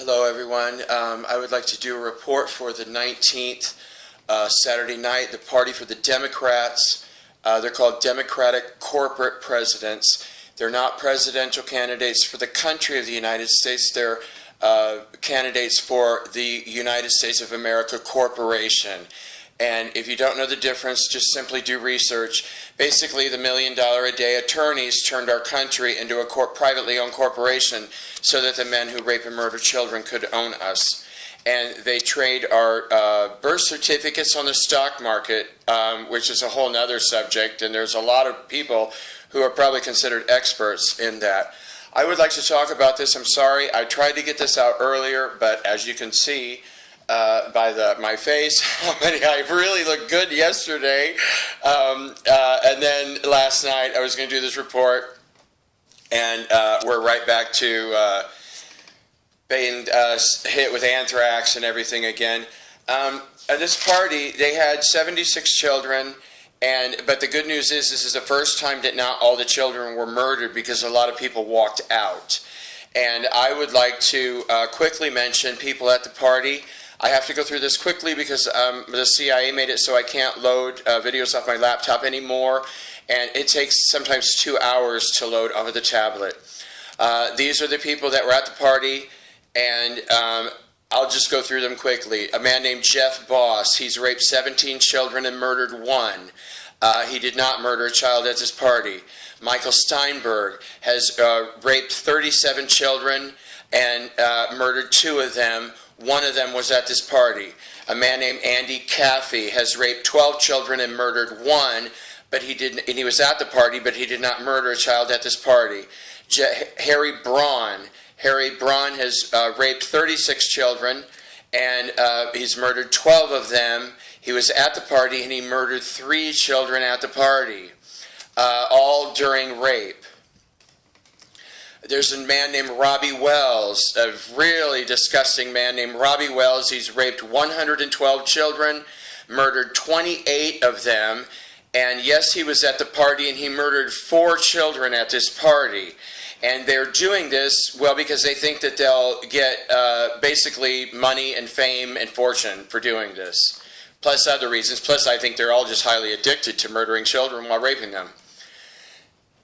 Hello, everyone. I would like to do a report for the 19th, Saturday night, the party for the Democrats. They're called Democratic Corporate Presidents. They're not presidential candidates for the country of the United States. They're candidates for the United States of America Corporation. And if you don't know the difference, just simply do research. Basically, the $1 million a day attorneys turned our country into a privately owned corporation so that the men who rape and murder children could own us. And they trade our birth certificates on the stock market, which is a whole nother subject, and there's a lot of people who are probably considered experts in that. I would like to talk about this. I'm sorry, I tried to get this out earlier, but as you can see, by my face, I really looked good yesterday, and then last night I was going to do this report, and we're right back to being hit with anthrax and everything again. At this party, they had 76 children, but the good news is this is the first time that not all the children were murdered because a lot of people walked out. And I would like to quickly mention people at the party. I have to go through this quickly because the CIA made it so I can't load videos off my laptop anymore, and it takes sometimes 2 hours to load off of the tablet. These are the people that were at the party, and I'll just go through them quickly. A man named Jeff Boss, he's raped 17 children and murdered 1. He did not murder a child at this party. Michael Steinberg has raped 37 children and murdered 2 of them. 1 of them was at this party. A man named Andy Caffey has raped 12 children and murdered 1, but he was at the party, but he did not murder a child at this party. Harry Braun has raped 36 children, and he's murdered 12 of them. He was at the party, and he murdered 3 children at the party, all during rape. There's a man named Robbie Wells, a really disgusting man named Robbie Wells. He's raped 112 children, murdered 28 of them, and yes, he was at the party, and he murdered 4 children at this party. And they're doing this, well, because they think that they'll get basically money and fame and fortune for doing this, plus other reasons. Plus, I think they're all just highly addicted to murdering children while raping them.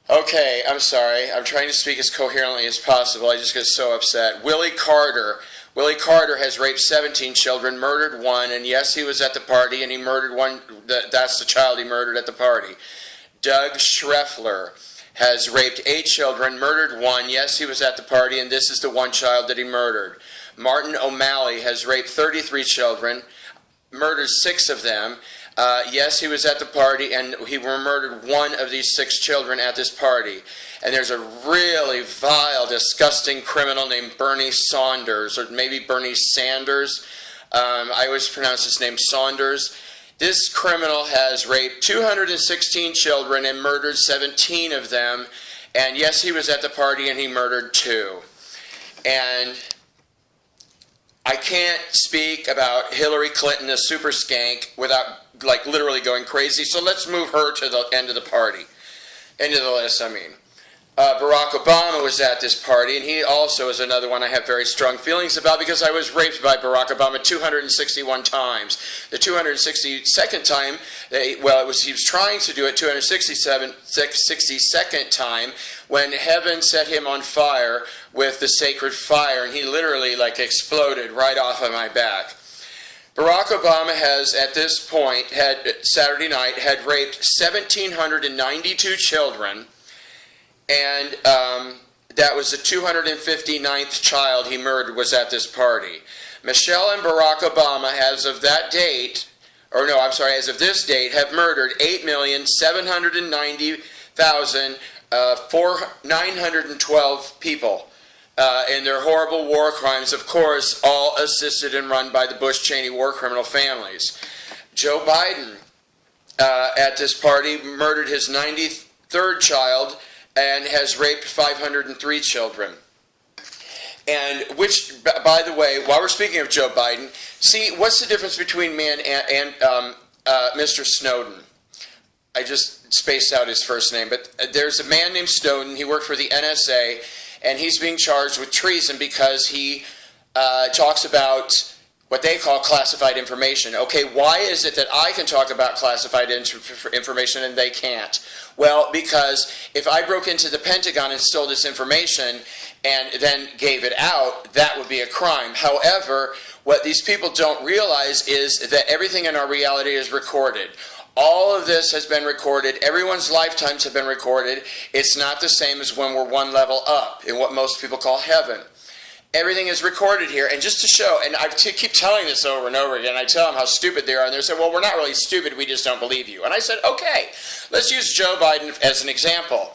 Okay, I'm sorry. I'm trying to speak as coherently as possible. I just get so upset. Willie Carter. Willie Carter has raped 17 children, murdered 1, and yes, he was at the party, and he murdered 1. That's the child he murdered at the party. Doug Schreffler has raped 8 children, murdered 1. Yes, he was at the party, and this is the 1 child that he murdered. Martin O'Malley has raped 33 children, murdered 6 of them. Yes, he was at the party, and he murdered 1 of these 6 children at this party. And there's a really vile, disgusting criminal named Bernie Saunders, or maybe Bernie Sanders. I always pronounce his name Saunders. This criminal has raped 216 children and murdered 17 of them. And yes, he was at the party, and he murdered 2. And I can't speak about Hillary Clinton, a super skank, without literally going crazy. So let's move her to the end of the party. End of the list, I mean. Barack Obama was at this party, and he also is another one I have very strong feelings about because I was raped by Barack Obama 261 times. The 262nd time, he was trying to do it 262nd time when heaven set him on fire with the sacred fire, and he literally exploded right off of my back. Barack Obama has, at this point, Saturday night, had raped 1,792 children, and that was the 259th child he murdered was at this party. Michelle and Barack Obama, as of this date, have murdered 8,790,912 people in their horrible war crimes, of course, all assisted and run by the Bush-Cheney war criminal families. Joe Biden, at this party, murdered his 93rd child and has raped 503 children. And which, by the way, while we're speaking of Joe Biden, see, what's the difference between me and Mr. Snowden? I just spaced out his first name, but there's a man named Snowden. He worked for the NSA, and he's being charged with treason because he talks about what they call classified information. Okay, why is it that I can talk about classified information and they can't? Well, because if I broke into the Pentagon and stole this information and then gave it out, that would be a crime. However, what these people don't realize is that everything in our reality is recorded. All of this has been recorded. Everyone's lifetimes have been recorded. It's not the same as when we're one level up in what most people call heaven. Everything is recorded here. And just to show, and I keep telling this over and over again, I tell them how stupid they are, and they say, well, we're not really stupid, we just don't believe you. And I said, okay, let's use Joe Biden as an example.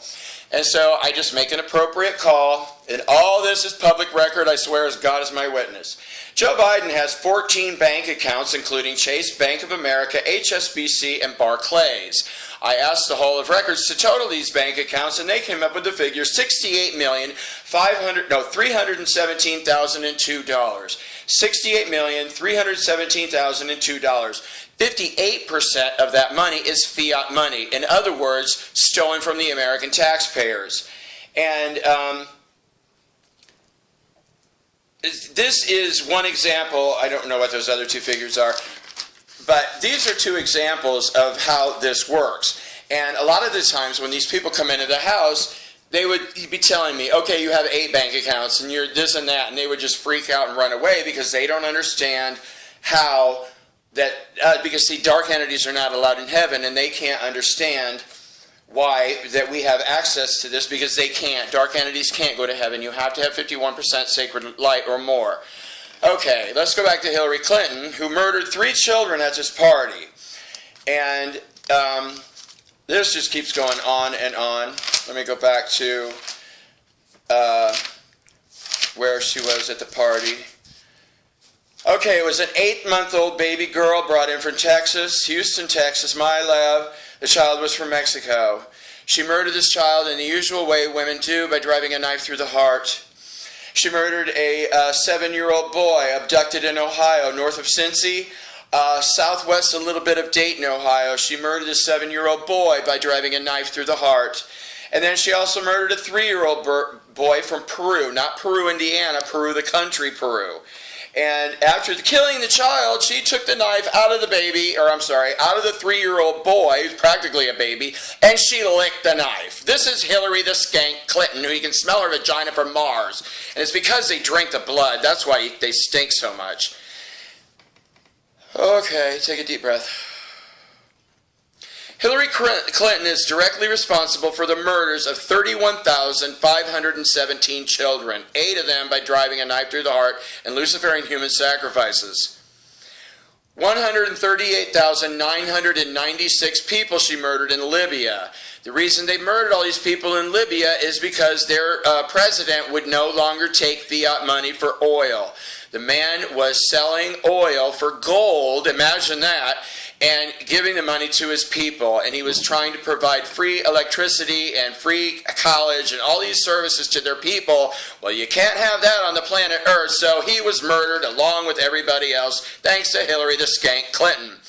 And so I just make an appropriate call, and all this is public record, I swear as God is my witness. Joe Biden has 14 bank accounts, including Chase, Bank of America, HSBC, and Barclays. I asked the Hall of Records to total these bank accounts, and they came up with the figure $68,317,002. $68,317,002. 58% of that money is fiat money. In other words, stolen from the American taxpayers. And this is one example. I don't know what those other two figures are. But these are two examples of how this works. And a lot of the times when these people come into the house, they would be telling me, okay, you have 8 bank accounts and you're this and that. And they would just freak out and run away because they don't understand how that, because see, dark entities are not allowed in heaven, and they can't understand why that we have access to this, because they can't. Dark entities can't go to heaven. You have to have 51% sacred light or more. Okay, let's go back to Hillary Clinton, who murdered 3 children at this party. And this just keeps going on and on. Let me go back to where she was at the party. Okay, it was an 8-month-old baby girl brought in from Texas, Houston, Texas, MILAB. The child was from Mexico. She murdered this child in the usual way women do, by driving a knife through the heart. She murdered a 7-year-old boy abducted in Ohio, north of Cincy, southwest a little bit of Dayton, Ohio. She murdered a 7-year-old boy by driving a knife through the heart. And then she also murdered a 3-year-old boy from Peru, not Peru, Indiana, Peru, the country, Peru. And after killing the child, she took the knife out of the baby, out of the 3-year-old boy, who's practically a baby, and she licked the knife. This is Hillary the Skank Clinton, who you can smell her vagina from Mars. And it's because they drink the blood. That's why they stink so much. Okay, take a deep breath. Hillary Clinton is directly responsible for the murders of 31,517 children, 8 of them by driving a knife through the heart and Luciferian human sacrifices. 138,996 people she murdered in Libya. The reason they murdered all these people in Libya is because their president would no longer take fiat money for oil. The man was selling oil for gold, imagine that, and giving the money to his people. And he was trying to provide free electricity and free college and all these services to their people. Well, you can't have that on the planet Earth, so he was murdered along with everybody else, thanks to Hillary the Skank Clinton.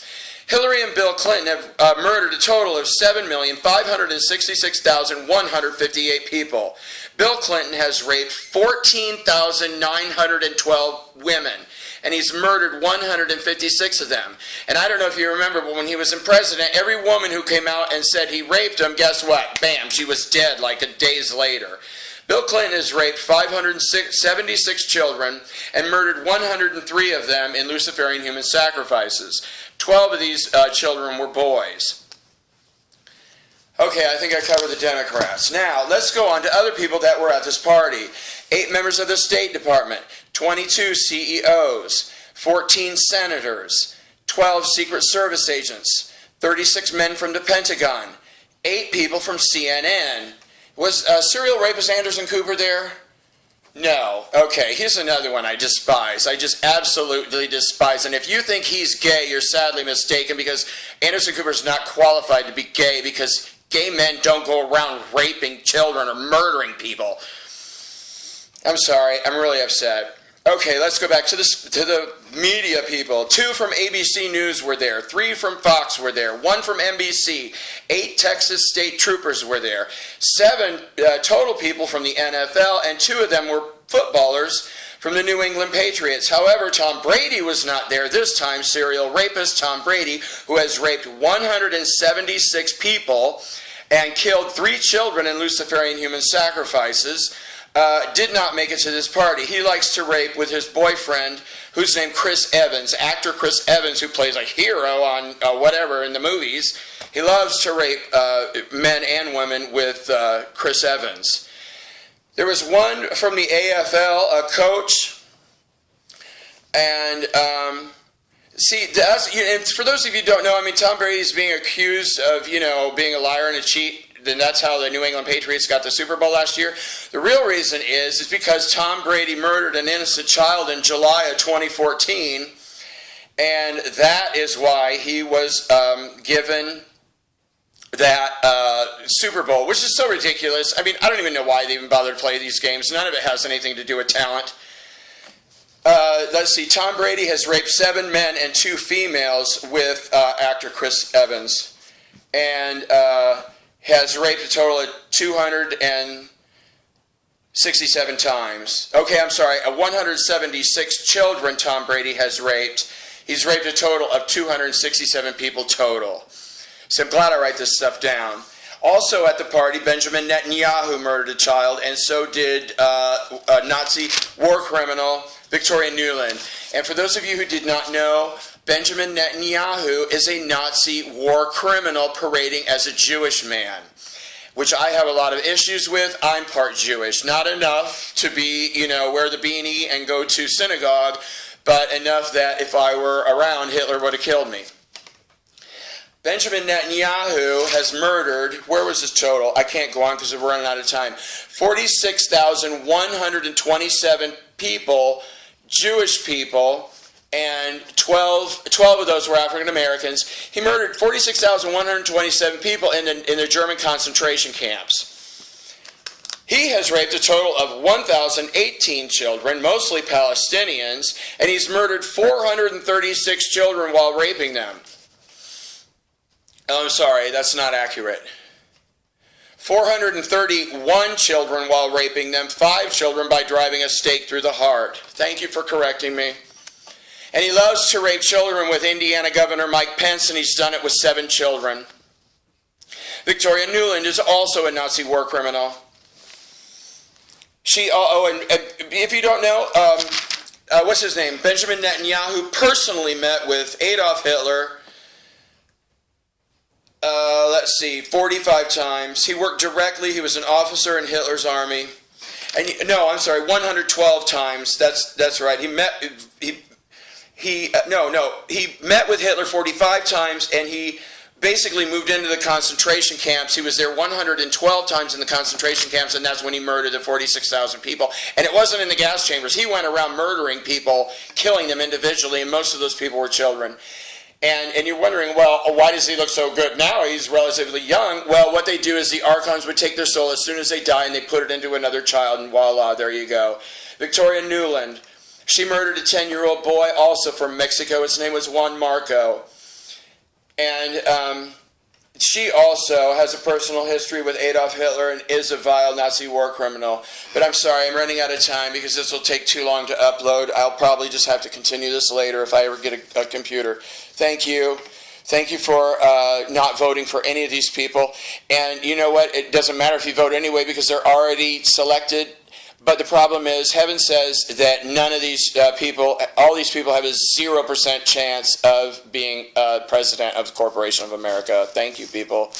Hillary and Bill Clinton have murdered a total of 7,566,158 people. Bill Clinton has raped 14,912 women, and he's murdered 156 of them. And I don't know if you remember, but when he was in president, every woman who came out and said he raped them, guess what? Bam, she was dead like days later. Bill Clinton has raped 576 children and murdered 103 of them in Luciferian human sacrifices. 12 of these children were boys. Okay, I think I covered the Democrats. Now, let's go on to other people that were at this party. 8 members of the State Department, 22 CEOs, 14 senators, 12 Secret Service agents, 36 men from the Pentagon, 8 people from CNN. Was serial rapist Anderson Cooper there? No. Okay, here's another one I despise. I just absolutely despise. And if you think he's gay, you're sadly mistaken, because Anderson Cooper's not qualified to be gay, because gay men don't go around raping children or murdering people. I'm sorry, I'm really upset. Okay, let's go back to the media people. 2 from ABC News were there. 3 from Fox were there. 1 from NBC. 8 Texas state troopers were there. 7 total people from the NFL, and 2 of them were footballers from the New England Patriots. However, Tom Brady was not there this time. Serial rapist Tom Brady, who has raped 176 people and killed 3 children in Luciferian human sacrifices, did not make it to this party. He likes to rape with his boyfriend, who's named Chris Evans, actor Chris Evans, who plays a hero on whatever in the movies. He loves to rape men and women with Chris Evans. There was one from the AFL, a coach, and and for those of you who don't know, I mean, Tom Brady's being accused of, being a liar and a cheat. Then that's how the New England Patriots got the Super Bowl last year. The real reason is because Tom Brady murdered an innocent child in July of 2014, and that is why he was given that Super Bowl, which is so ridiculous. I mean, I don't even know why they even bother to play these games. None of it has anything to do with talent. Let's see, Tom Brady has raped 7 men and 2 females with actor Chris Evans, and has raped a total of 267 times. Okay, I'm sorry, 176 children Tom Brady has raped. He's raped a total of 267 people total. So I'm glad I write this stuff down. Also at the party, Benjamin Netanyahu murdered a child, and so did a Nazi war criminal, Victoria Nuland. And for those of you who did not know, Benjamin Netanyahu is a Nazi war criminal parading as a Jewish man, which I have a lot of issues with. I'm part Jewish. Not enough to be, wear the beanie and go to synagogue, but enough that if I were around, Hitler would have killed me. Benjamin Netanyahu has murdered, where was his total? I can't go on because we're running out of time. 46,127 people, Jewish people, and 12 of those were African Americans. He murdered 46,127 people in the German concentration camps. He has raped a total of 1,018 children, mostly Palestinians, and he's murdered 436 children while raping them. Oh, I'm sorry, that's not accurate. 431 children while raping them, 5 children by driving a stake through the heart. Thank you for correcting me. And he loves to rape children with Indiana Governor Mike Pence, and he's done it with 7 children. Victoria Nuland is also a Nazi war criminal. And if you don't know, what's his name? Benjamin Netanyahu personally met with Adolf Hitler, 45 times. He worked directly, he was an officer in Hitler's army. And 112 times. That's right. He met with Hitler 45 times, and he basically moved into the concentration camps. He was there 112 times in the concentration camps, and that's when he murdered the 46,000 people. And it wasn't in the gas chambers. He went around murdering people, killing them individually, and most of those people were children. And you're wondering, well, why does he look so good now? He's relatively young. Well, what they do is the archons would take their soul as soon as they die, and they put it into another child, and voila, there you go. Victoria Nuland, she murdered a 10-year-old boy, also from Mexico. His name was Juan Marco. And she also has a personal history with Adolf Hitler and is a vile Nazi war criminal. But I'm sorry, I'm running out of time because this will take too long to upload. I'll probably just have to continue this later if I ever get a computer. Thank you. Thank you for not voting for any of these people. And you know what? It doesn't matter if you vote anyway because they're already selected. But the problem is, heaven says that none of these people, all these people have a 0% chance of being president of the Corporation of America. Thank you, people.